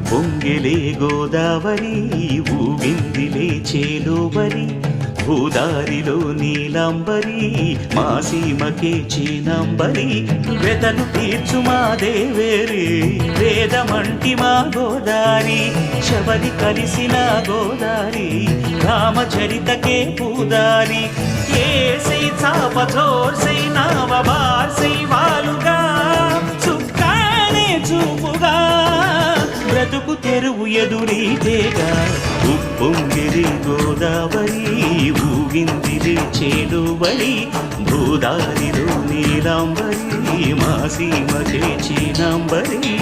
పొంగెలే గోదావరి ఊగిందిలే చేలోబరి భూదారిలో నీలాంబరి మా సీమకే చీనాంబరి వెతలు తీర్చు మా దేవేరి వేదమంటి మా గోదారి శబరి కలిసిన గోదారి రామచరితకే పూదారి ఏసై చాప చోర్సై నావ బార్సై వాలుగా చుక్కానే చూపుగా బ్రతుకు తెరువు ఎదురీతేగా ఉప్పొంగిరి గోదావరి ఊగిందిరి చేలువరి భూదారిలో నీలాంబరి మా సీమకే చీనాంబరి